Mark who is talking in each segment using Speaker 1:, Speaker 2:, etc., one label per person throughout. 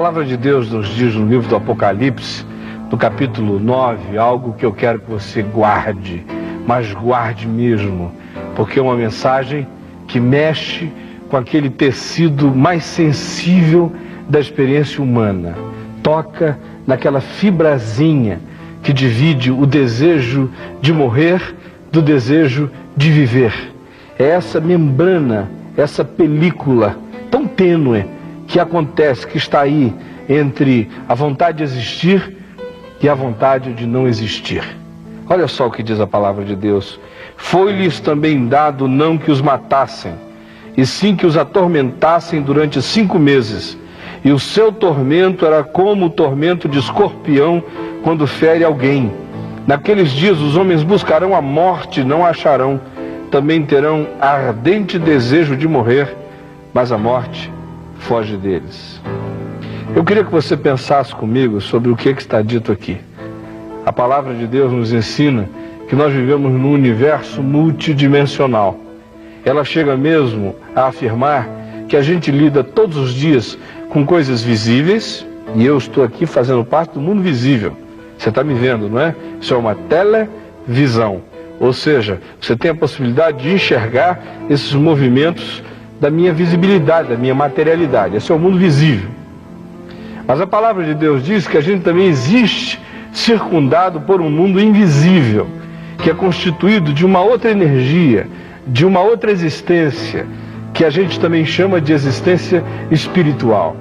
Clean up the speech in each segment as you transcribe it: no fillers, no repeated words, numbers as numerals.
Speaker 1: palavra de Deus nos diz no livro do Apocalipse, no capítulo 9, algo que eu quero que você guarde, mas guarde mesmo, porque é uma mensagem que mexe com aquele tecido mais sensível da experiência humana. Toca naquela fibrazinha que divide o desejo de morrer do desejo de viver. É essa membrana, essa película tão tênue que acontece, que está aí entre a vontade de existir e a vontade de não existir. Olha só o que diz a palavra de Deus. Foi-lhes também dado não que os matassem, e sim que os atormentassem durante 5 meses. E o seu tormento era como o tormento de escorpião quando fere alguém. Naqueles dias os homens buscarão a morte, não a acharão. Também terão ardente desejo de morrer, mas a morte foge deles. Eu queria que você pensasse comigo sobre o que está dito aqui. A palavra de Deus nos ensina que nós vivemos num universo multidimensional. Ela chega mesmo a afirmar que a gente lida todos os dias com coisas visíveis, e eu estou aqui fazendo parte do mundo visível. Você está me vendo, não é? Isso é uma televisão. Ou seja, você tem a possibilidade de enxergar esses movimentos da minha visibilidade, da minha materialidade. Esse é o mundo visível. Mas a palavra de Deus diz que a gente também existe circundado por um mundo invisível, que é constituído de uma outra energia, de uma outra existência, que a gente também chama de existência espiritual.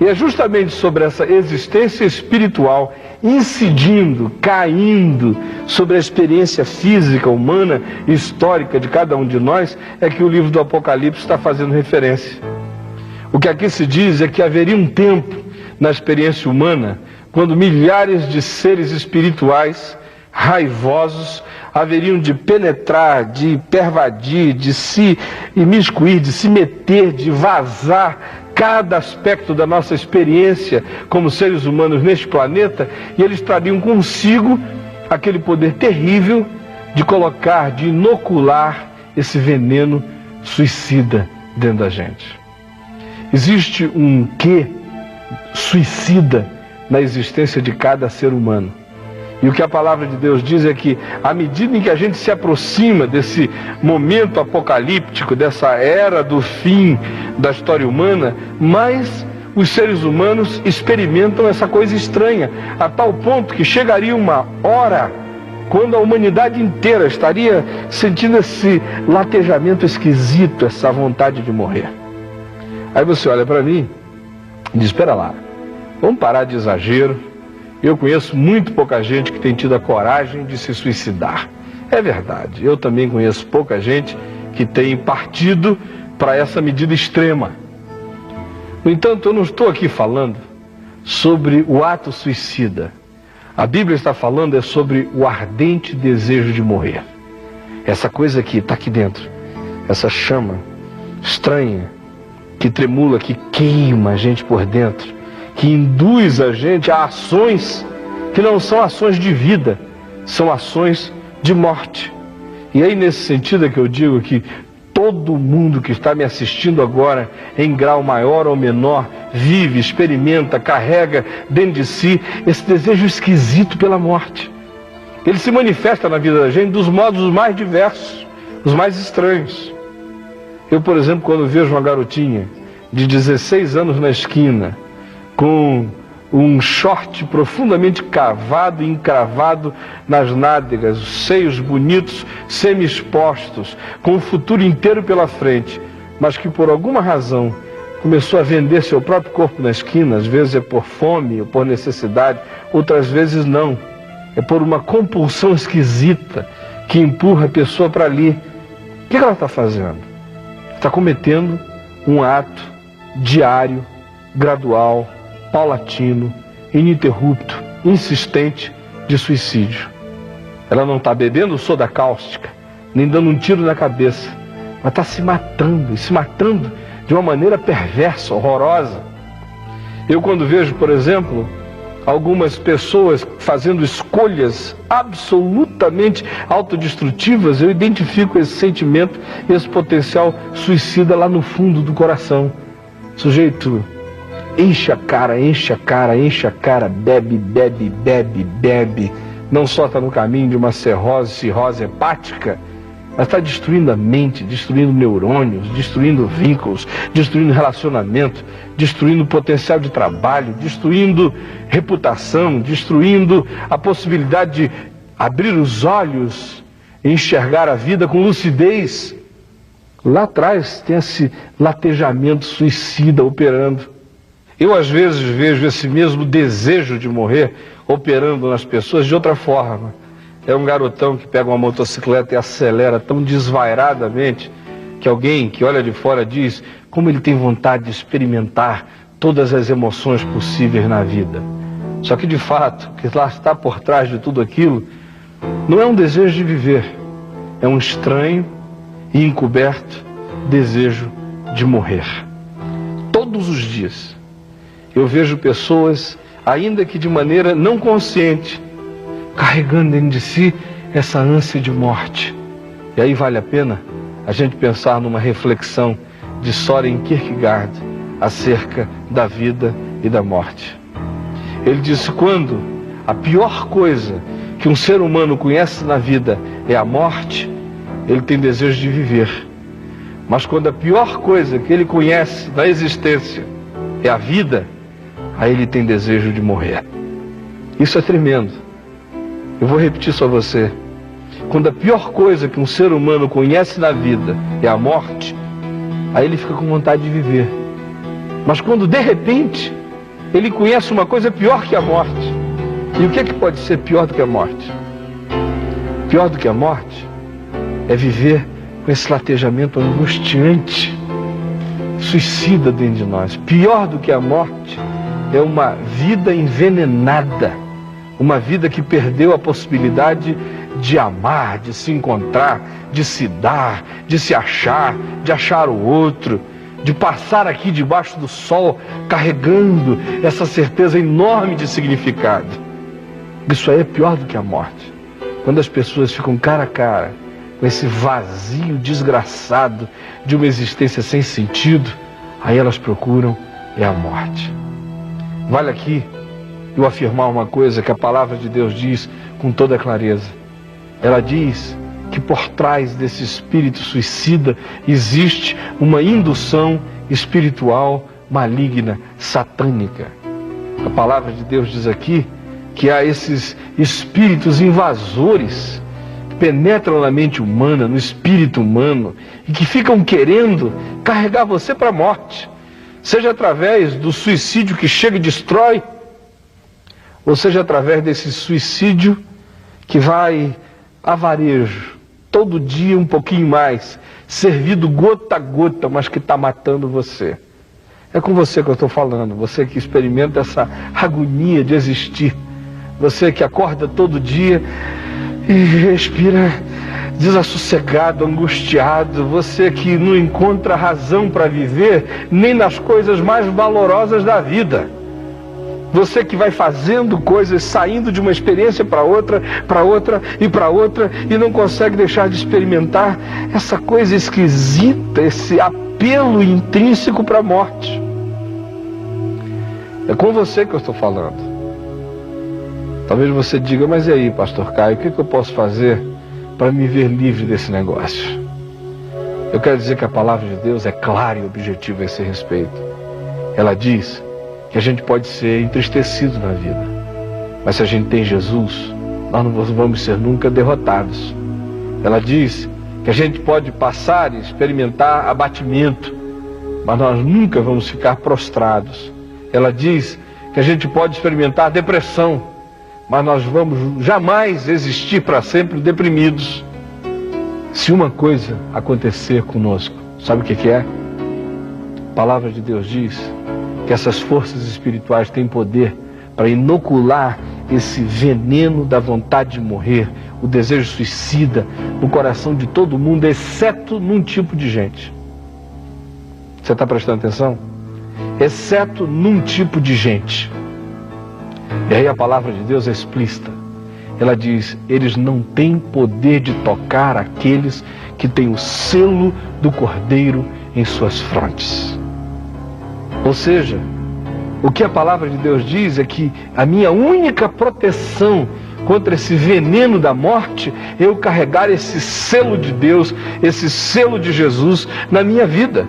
Speaker 1: E é justamente sobre essa existência espiritual incidindo, caindo sobre a experiência física, humana e histórica de cada um de nós, é que o livro do Apocalipse está fazendo referência. O que aqui se diz é que haveria um tempo na experiência humana quando milhares de seres espirituais raivosos haveriam de penetrar, de pervadir, de se imiscuir, de se meter, de vazar cada aspecto da nossa experiência como seres humanos neste planeta, e eles trariam consigo aquele poder terrível de colocar, de inocular esse veneno suicida dentro da gente. Existe um quê suicida na existência de cada ser humano. E o que a palavra de Deus diz é que, à medida em que a gente se aproxima desse momento apocalíptico, dessa era do fim da história humana, mais os seres humanos experimentam essa coisa estranha, a tal ponto que chegaria uma hora quando a humanidade inteira estaria sentindo esse latejamento esquisito, essa vontade de morrer. Aí você olha para mim e diz: espera lá, vamos parar de exagero. Eu conheço muito pouca gente que tem tido a coragem de se suicidar. É verdade, eu também conheço pouca gente que tem partido para essa medida extrema. No entanto, eu não estou aqui falando sobre o ato suicida. A Bíblia está falando sobre o ardente desejo de morrer. Essa coisa que está aqui dentro, essa chama estranha, que tremula, que queima a gente por dentro, que induz a gente a ações que não são ações de vida, são ações de morte. E aí, nesse sentido é que eu digo que todo mundo que está me assistindo agora, em grau maior ou menor, vive, experimenta, carrega dentro de si esse desejo esquisito pela morte. Ele se manifesta na vida da gente dos modos mais diversos, os mais estranhos. Eu, por exemplo, quando vejo uma garotinha de 16 anos na esquina, com um short profundamente cavado e encravado nas nádegas, os seios bonitos, semi-expostos, com o futuro inteiro pela frente, mas que por alguma razão começou a vender seu próprio corpo na esquina. Às vezes é por fome ou por necessidade, outras vezes não. É por uma compulsão esquisita que empurra a pessoa para ali. O que ela está fazendo? Está cometendo um ato diário, gradual, paulatino, ininterrupto, insistente de suicídio. Ela não está bebendo soda cáustica, nem dando um tiro na cabeça, mas está se matando, e se matando de uma maneira perversa, horrorosa. Eu, quando vejo, por exemplo, algumas pessoas fazendo escolhas absolutamente autodestrutivas, eu identifico esse sentimento, esse potencial suicida lá no fundo do coração. O sujeito enche a cara, enche a cara, enche a cara, bebe, bebe, bebe, bebe. Não só está no caminho de uma cirrose hepática, mas está destruindo a mente, destruindo neurônios, destruindo vínculos, destruindo relacionamento, destruindo potencial de trabalho, destruindo reputação, destruindo a possibilidade de abrir os olhos e enxergar a vida com lucidez. Lá atrás tem esse latejamento suicida operando. Eu às vezes vejo esse mesmo desejo de morrer operando nas pessoas de outra forma. É um garotão que pega uma motocicleta e acelera tão desvairadamente que alguém que olha de fora diz como ele tem vontade de experimentar todas as emoções possíveis na vida. Só que de fato, o que lá está por trás de tudo aquilo não é um desejo de viver, é um estranho e encoberto desejo de morrer. Todos os dias eu vejo pessoas, ainda que de maneira não consciente, carregando dentro de si essa ânsia de morte. E aí vale a pena a gente pensar numa reflexão de Søren Kierkegaard acerca da vida e da morte. Ele disse: quando a pior coisa que um ser humano conhece na vida é a morte, ele tem desejo de viver. Mas quando a pior coisa que ele conhece na existência é a vida, aí ele tem desejo de morrer. Isso é tremendo. Eu vou repetir só você. Quando a pior coisa que um ser humano conhece na vida é a morte, aí ele fica com vontade de viver. Mas quando de repente ele conhece uma coisa pior que a morte, e o que é que pode ser pior do que a morte? Pior do que a morte é viver com esse latejamento angustiante, suicida dentro de nós. Pior do que a morte é uma vida envenenada. Uma vida que perdeu a possibilidade de amar, de se encontrar, de se dar, de se achar, de achar o outro, de passar aqui debaixo do sol carregando essa certeza enorme de significado. Isso aí é pior do que a morte. Quando as pessoas ficam cara a cara com esse vazio desgraçado de uma existência sem sentido, aí elas procuram a morte. Vale aqui eu afirmar uma coisa que a palavra de Deus diz com toda clareza. Ela diz que por trás desse espírito suicida existe uma indução espiritual maligna, satânica. A palavra de Deus diz aqui que há esses espíritos invasores que penetram na mente humana, no espírito humano, e que ficam querendo carregar você para a morte, seja através do suicídio que chega e destrói, ou seja através desse suicídio que vai a varejo, todo dia um pouquinho mais, servido gota a gota, mas que está matando você. É com você que eu estou falando, você que experimenta essa agonia de existir, você que acorda todo dia e respira desassossegado, angustiado, você que não encontra razão para viver nem nas coisas mais valorosas da vida. Você que vai fazendo coisas, saindo de uma experiência para outra, e não consegue deixar de experimentar essa coisa esquisita, esse apelo intrínseco para a morte. É com você que eu estou falando. Talvez você diga: mas e aí, pastor Caio, o que eu posso fazer para me ver livre desse negócio? Eu quero dizer que a palavra de Deus é clara e objetiva a esse respeito. Ela diz que a gente pode ser entristecido na vida, mas se a gente tem Jesus, nós não vamos ser nunca derrotados. Ela diz que a gente pode passar e experimentar abatimento, mas nós nunca vamos ficar prostrados. Ela diz que a gente pode experimentar depressão, mas nós vamos jamais existir para sempre deprimidos. Se uma coisa acontecer conosco, sabe o que é? A palavra de Deus diz que essas forças espirituais têm poder para inocular esse veneno da vontade de morrer, o desejo suicida no coração de todo mundo, exceto num tipo de gente. Você está prestando atenção? Exceto num tipo de gente. E aí a palavra de Deus é explícita. Ela diz: eles não têm poder de tocar aqueles que têm o selo do Cordeiro em suas frontes. Ou seja, O que a palavra de Deus diz é que a minha única proteção contra esse veneno da morte é eu carregar esse selo de Deus, esse selo de Jesus na minha vida.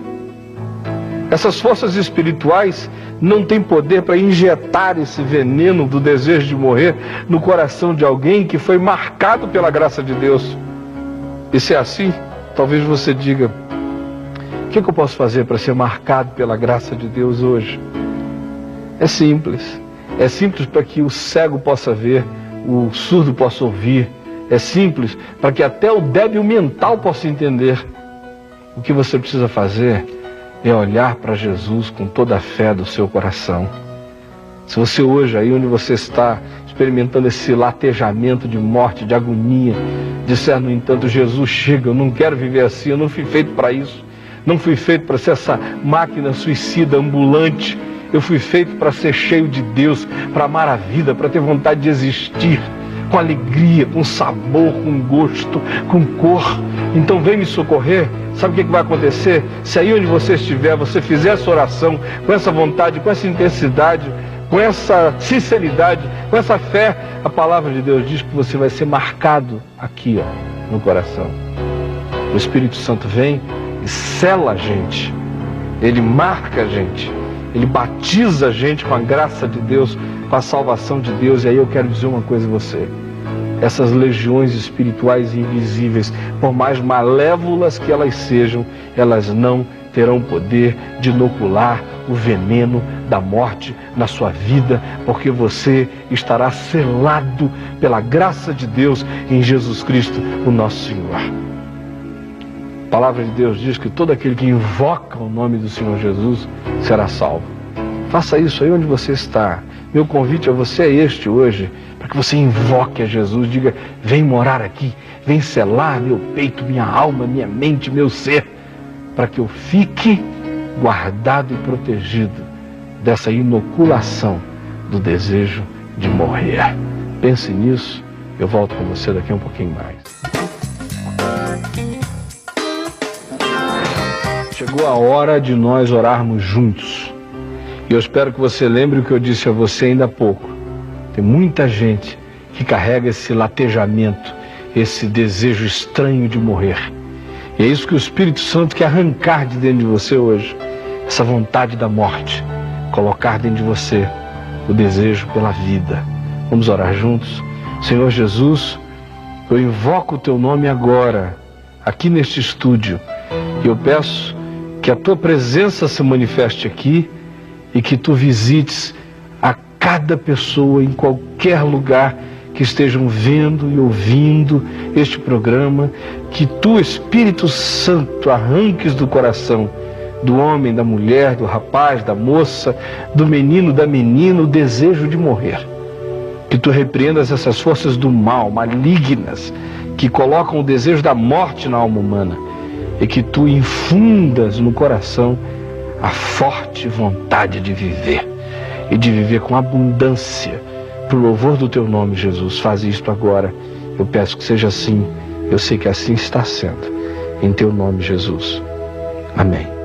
Speaker 1: Essas forças espirituais não têm poder para injetar esse veneno do desejo de morrer no coração de alguém que foi marcado pela graça de Deus. E se é assim, talvez você diga: o que eu posso fazer para ser marcado pela graça de Deus hoje? É simples. É simples para que o cego possa ver, o surdo possa ouvir. É simples para que até o débil mental possa entender. O que você precisa fazer é olhar para Jesus com toda a fé do seu coração. Se você hoje, aí onde você está, experimentando esse latejamento de morte, de agonia, disser, no entanto, Jesus, chega, eu não quero viver assim, eu não fui feito para isso. Não fui feito para ser essa máquina suicida ambulante. Eu fui feito para ser cheio de Deus, para amar a vida, para ter vontade de existir, com alegria, com sabor, com gosto, com cor. Então vem me socorrer. Sabe o que vai acontecer? Se aí onde você estiver, você fizer essa oração com essa vontade, com essa intensidade, com essa sinceridade, com essa fé, a palavra de Deus diz que você vai ser marcado aqui, ó, no coração. O Espírito Santo vem e sela a gente. Ele marca a gente. Ele batiza a gente com a graça de Deus, com a salvação de Deus. E aí eu quero dizer uma coisa a você: essas legiões espirituais invisíveis, por mais malévolas que elas sejam, elas não terão poder de inocular o veneno da morte na sua vida, porque você estará selado pela graça de Deus em Jesus Cristo, o nosso Senhor. A palavra de Deus diz que todo aquele que invoca o nome do Senhor Jesus será salvo. Faça isso aí onde você está. Meu convite a você é este hoje, para que você invoque a Jesus, diga: vem morar aqui, vem selar meu peito, minha alma, minha mente, meu ser, para que eu fique guardado e protegido dessa inoculação do desejo de morrer. Pense nisso, eu volto com você daqui a um pouquinho mais. Chegou a hora de nós orarmos juntos. E eu espero que você lembre o que eu disse a você ainda há pouco. Tem muita gente que carrega esse latejamento, esse desejo estranho de morrer. E é isso que o Espírito Santo quer arrancar de dentro de você hoje. Essa vontade da morte. Colocar dentro de você o desejo pela vida. Vamos orar juntos? Senhor Jesus, eu invoco o Teu nome agora, aqui neste estúdio. E eu peço que a Tua presença se manifeste aqui e que Tu visites a cada pessoa em qualquer lugar que estejam vendo e ouvindo este programa, que Tu, Espírito Santo, arranques do coração do homem, da mulher, do rapaz, da moça, do menino, da menina, o desejo de morrer. Que Tu repreendas essas forças do mal, malignas, que colocam o desejo da morte na alma humana, e que Tu infundas no coração a forte vontade de viver, e de viver com abundância, para o louvor do Teu nome, Jesus. Faz isto agora. Eu peço que seja assim. Eu sei que assim está sendo. Em Teu nome, Jesus. Amém.